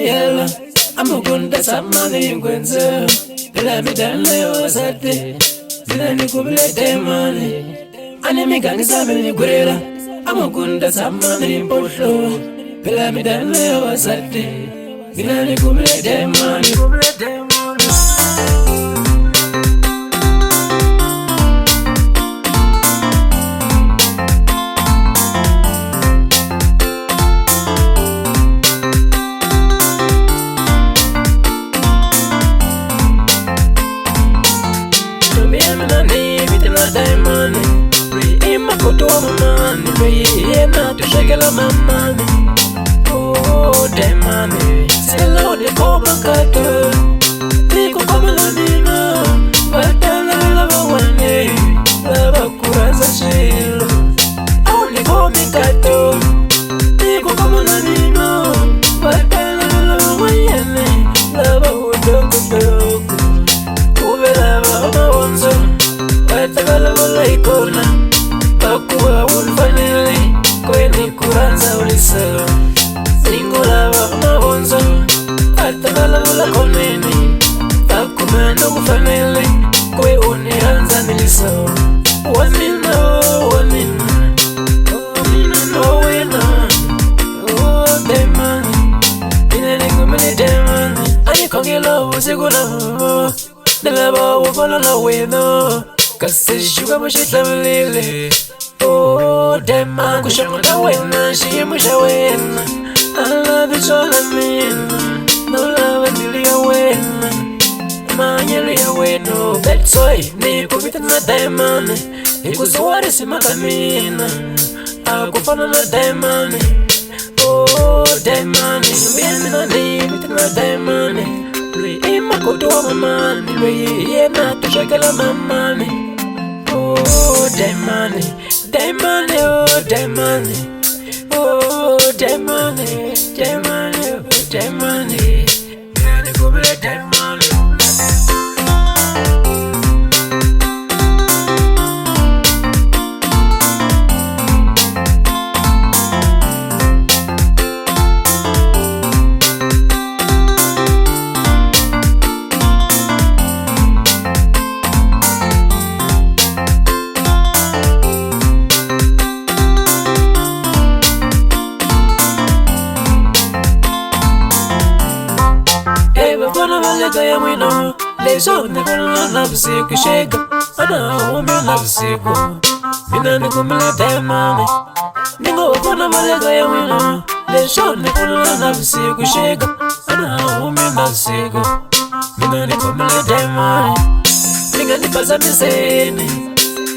yellow. I'm a good that's a money in Gwenzel. Let me down there, Saturday. Then you could let them money. Anime gangs are in Gorilla. I'm a good that's a money in Porto. Let me down there, Saturday. Then you could let them money. Diamond, Ima koto mama, Ima to shake la mama. Oh, diamond, hello the cobra cutter. Nico come la nina, but I love one day. Lava curaza shilo. Only go me cato. Nico come la nina, but I love one day. Lava would go. Over lava once. Takala ikona takuwa unfanele kweni kuranza ulisa singola wa mahonzo takala koneni takumendo kufanele kwe unianza nilisa wamina no wina oh demon inene kumene demon ani kongelo usiguna nalaba wafala la wino Cause sugar mushi tamlele. Oh, damn man, kushamuta wena, she musha wena. I love it all I mean. No love until you win. Manyeli ya weno. That's why, ni kupita na diamond. Ikusuwari si makamina. Akufana na diamond. Oh, diamond. Miami na ni kupita na diamond. Ima kutuwa mamani. Yena tushakala mamani. Oh, diamond, diamond, oh, diamond, oh, diamond, diamond, oh, diamond. Gotta go back, diamond. Les autres ne veulent pas se coucher. On me lave ses go. Mina ne comme la diamond. Ningo pour la maladie, oui. Les autres ne veulent pas se coucher. On me lave ses go. Mina ne comme la diamond. Ninga ne pas à me scène.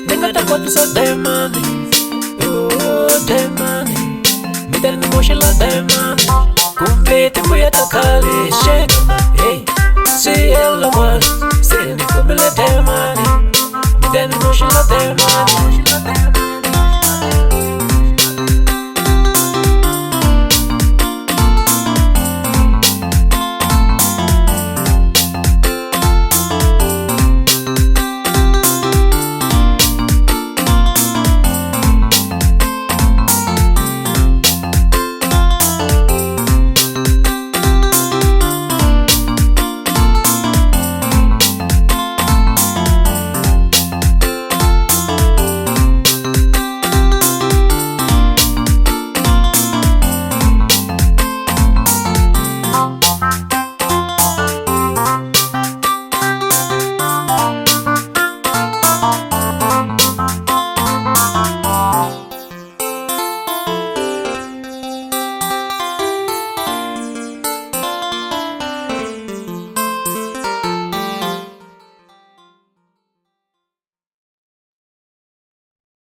Ninga ta quoi sa diamond. Oh, diamond. Mina ne moche la diamond. Kumbe kuya takale shake. Hey. See yellow one, say the couple of them money. Then motion of them money.